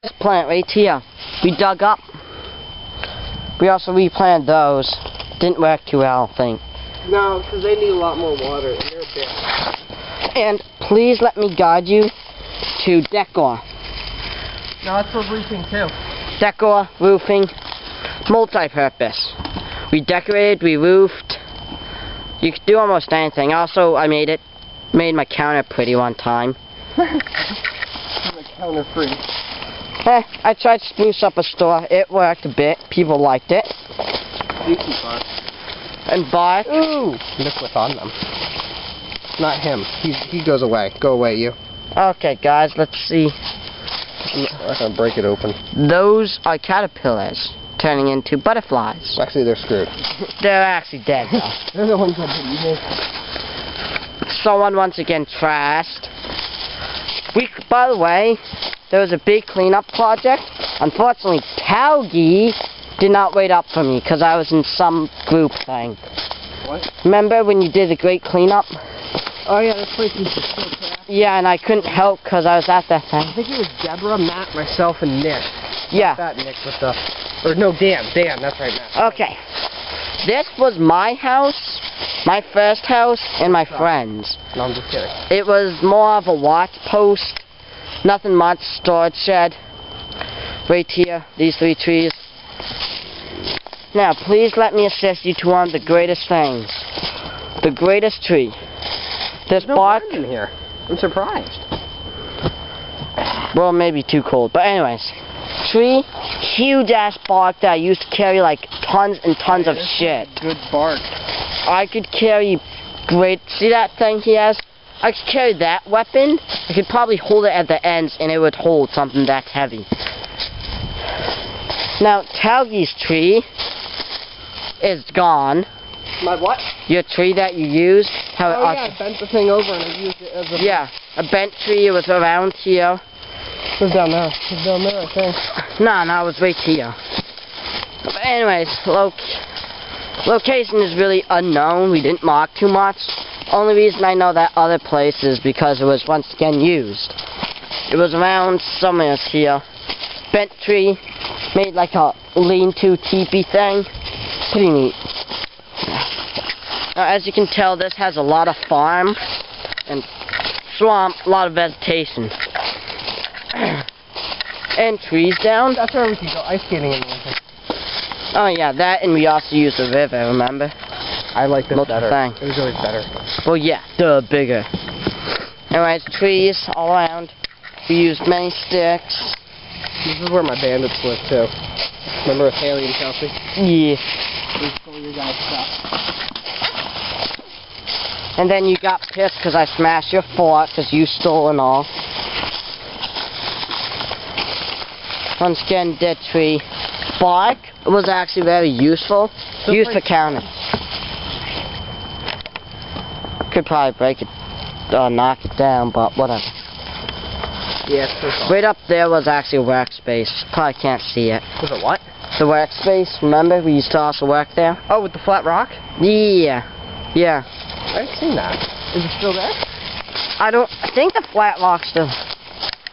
This plant right here, we dug up. We also replanted those. Didn't work too well, I think. No, because they need a lot more water, and they're big. And please let me guide you to decor. No, that's for roofing too. Decor, roofing, multi-purpose. We decorated, we roofed. You could do almost anything. Also, I made my counter pretty one time. I'm a counter free. I tried to spruce up a store. It worked a bit. People liked it. Decent bark. And bark. Ooh! Look what's on them. Not him. He goes away. Go away, you. Okay, guys, let's see. I'm not gonna break it open. Those are caterpillars turning into butterflies. Actually, they're screwed. They're actually dead, though. They're the ones that did you. Someone once again trashed. By the way, there was a big cleanup project. Unfortunately, Talgi did not wait up for me because I was in some group thing. What? Remember when you did a great cleanup? Oh yeah, this place is so trash. Yeah, and I couldn't help because I was at that thing. I think it was Deborah, Matt, myself, and Nick. Yeah. That Nick with the... Or no, Dan, that's right, Matt. Okay. This was my house, my first house, and my friend's. No, I'm just kidding. It was more of a watch post. Nothing much. Storage shed. Right here. These 3 trees. Now, please let me assist you to one of the greatest things. The greatest tree. This There's no bark... wind in here. I'm surprised. Well, maybe too cold. But anyways. Tree. Huge ass bark that I used to carry like tons and tons of shit. Good bark. I could carry great... See that thing he has? I could carry that weapon. I could probably hold it at the ends and it would hold something that heavy. Now, Talgi's tree is gone. My what? Your tree that you used. How I bent the thing over and I used it as a... Yeah, a bent tree. It was around here. It was down there. It was down there, I think. No, it was right here. But anyways, location is really unknown. We didn't mark too much. Only reason I know that other place is because it was once again used. It was around somewhere here. Bent tree. Made like a lean-to teepee thing. Pretty neat. Now, as you can tell, this has a lot of farm and swamp, a lot of vegetation. And trees down. That's where we can go ice skating in the winter. Oh yeah, that, and we also use the river, remember? I like this better. Thing. It was always better. Well yeah, the bigger. Anyways, trees all around. We used many sticks. This is where my bandits live too. Remember with Haley and Kelsey? Yeah. We stole your guys' stuff. And then you got pissed because I smashed your fort because you stole and all. Once again, dead tree. Bark was actually very useful. Used for counting. Could probably break it, knock it down, but whatever. Yeah, it's pretty cool. Right up there was actually a workspace. Probably can't see it. Was it what? The workspace, remember? We used to also work there. Oh, with the flat rock? Yeah. Yeah. I haven't seen that. Is it still there? I think the flat rock's still...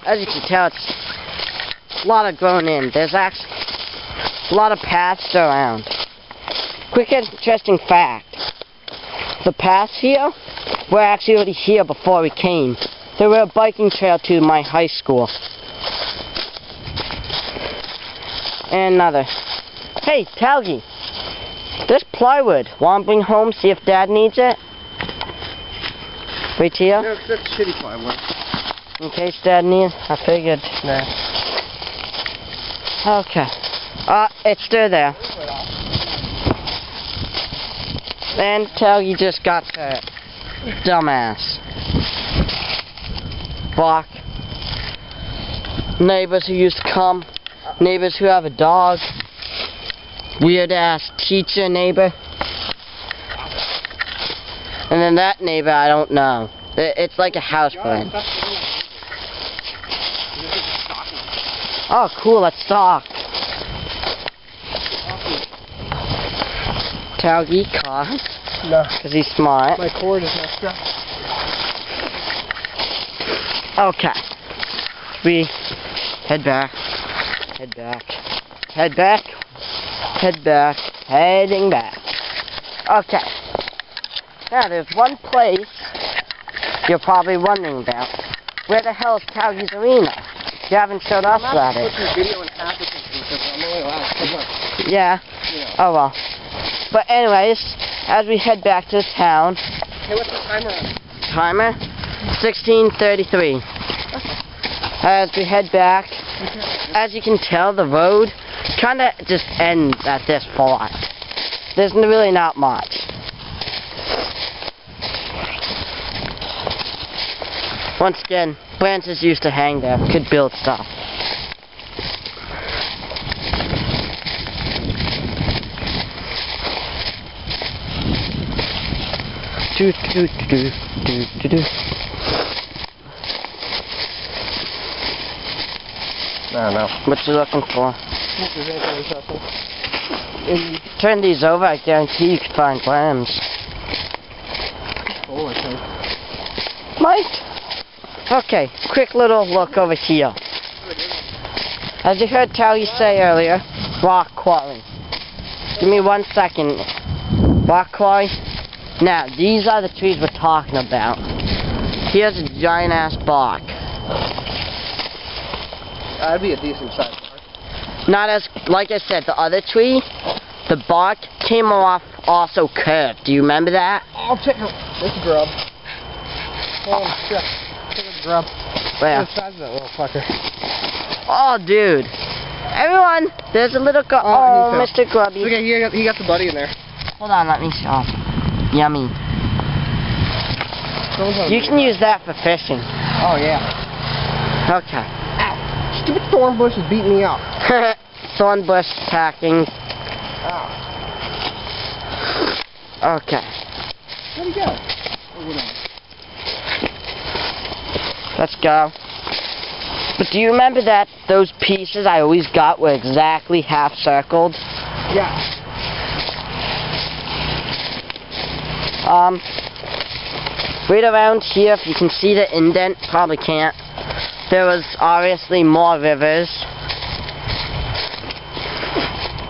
As you can tell, it's a lot of grown in. There's actually a lot of paths around. Quick interesting fact. The paths here were actually already here before we came. There were a biking trail to my high school. And another. Hey, Talgi. This plywood. Want to bring home, see if Dad needs it? Right here? No, that's shitty plywood. In case Dad needs. I figured. Nah. Okay. It's still there. And Talgi just got hurt. Dumbass. Block. Neighbors who used to come. Neighbors who have a dog. Weird ass teacher neighbor. And then that neighbor, I don't know. It's like a house plan. Oh, cool, let's talk. Talgi caught. No. Because he's smart. My cord is messed up. Okay. We head back. Head back. Head back. Head back. Heading back. Okay. Now, there's one place you're probably wondering about. Where the hell is Calgary's Arena? You haven't showed us about it. Yeah. Oh well. But anyways, as we head back to town. Hey, what's the timer on? Timer? 16:33. As we head back, as you can tell, the road kind of just ends at this point. There's really not much. Once again, branches used to hang there, could build stuff. Do, do, do, do, do, do. I don't know. What you looking for? Turn these over, I guarantee you could find worms. Oh, I think. Mike? Okay, quick little look over here. As you heard Tally say earlier, rock quarry. Give me 1 second. Rock quarry. Now, these are the trees we're talking about. Here's a giant ass bark. That'd be a decent size bark. Not as, like I said, the other tree, the bark came off also curved. Do you remember that? I'll check out this grub. Oh shit. Check out the grub. Where? Look at the size of that little fucker. Oh, dude. Everyone, there's a little Mr. Grubby. Look at here, he got the buddy in there. Hold on, let me show. Yummy. You can use that for fishing. Oh yeah. Okay. Ow. Stupid thorn bush is beating me up. Thorn bush attacking. Ow. Okay. Where'd he go? Let's go. But do you remember that those pieces I always got were exactly half circled? Yeah. Right around here, if you can see the indent, probably can't. There was obviously more rivers.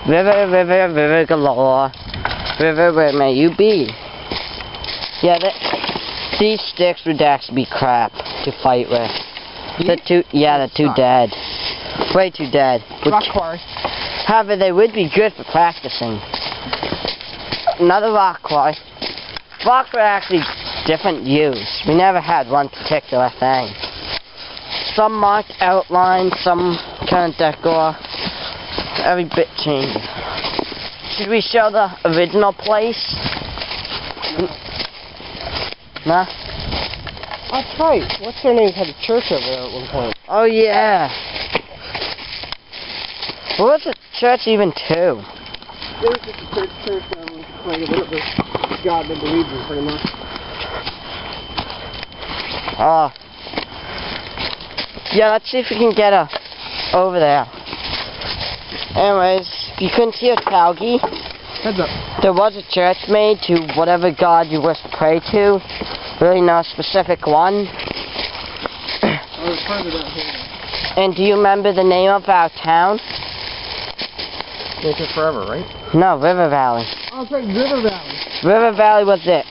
River, river, river galore. River, where may you be? Yeah, these sticks would actually be crap to fight with. They're too dead. Way too dead. Rock quarry. However, they would be good for practicing. Another rock quarry. Rocks were actually different use. We never had one particular thing. Some marked outline, some kind of decor. Every bit changed. Should we show the original place? No? That's right. What's their name? Had a church over there at one point. Oh yeah. What was the church even to? It was just a church like a little bit God that believed in, pretty much. Oh. Yeah, let's see if we can get her over there. Anyways, you couldn't see a Calgi. Heads up. There was a church made to whatever God you wish to pray to. Really no specific one. I was further down here. And do you remember the name of our town? It's it forever, right? No, River Valley. Oh, it's right, River Valley. River Valley was it.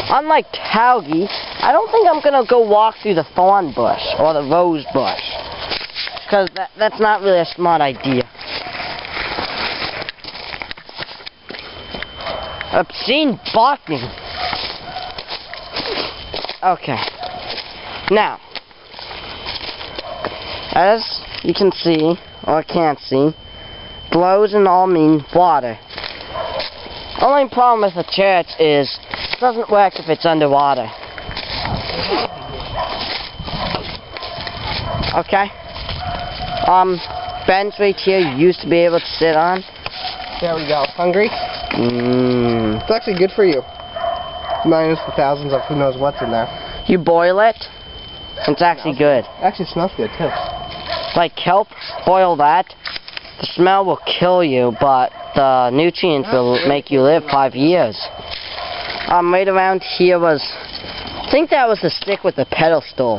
Unlike Calgi, I don't think I'm gonna go walk through the thorn bush or the rose bush. Because that's not really a smart idea. Obscene barking. Okay. Now, as you can see, or can't see, glows and all mean water. Only problem with the church is it doesn't work if it's underwater. Okay. Bench right here you used to be able to sit on. There we go. Hungry? It's actually good for you. Minus the thousands of who knows what's in there. You boil it, it's actually good. It actually smells good too. Like kelp, boil that. The smell will kill you, but the nutrients will make you live 5 years. Right around here was I think that was the stick with the pedestal.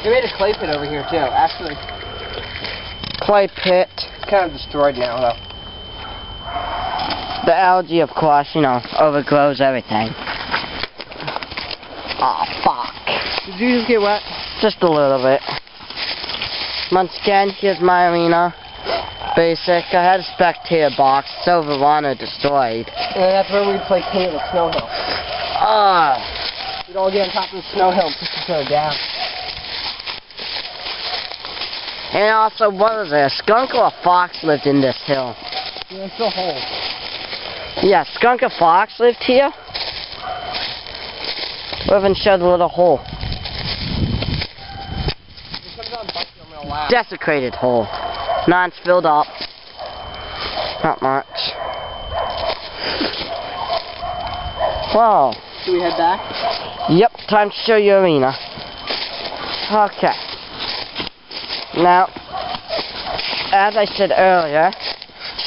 They made a clay pit over here too, actually. Clay pit. It's kind of destroyed now though. The algae, of course, you know, overgrows everything. Oh, fuck. Did you just get wet? Just a little bit. Once again, here's my arena. Basic. I had a spectator box. Silver Runner destroyed. And that's where we'd play King of the Snow Hill. We'd all get on top of the snow hill just to go down. And also, what was there? A skunk or a fox lived in this hill? Yeah, it's still whole. Yeah, skunk or fox lived here? We haven't showed a little hole. Desecrated hole. Now it's filled up. Not much. Whoa. Should we head back? Yep, time to show you arena. Okay. Now, as I said earlier,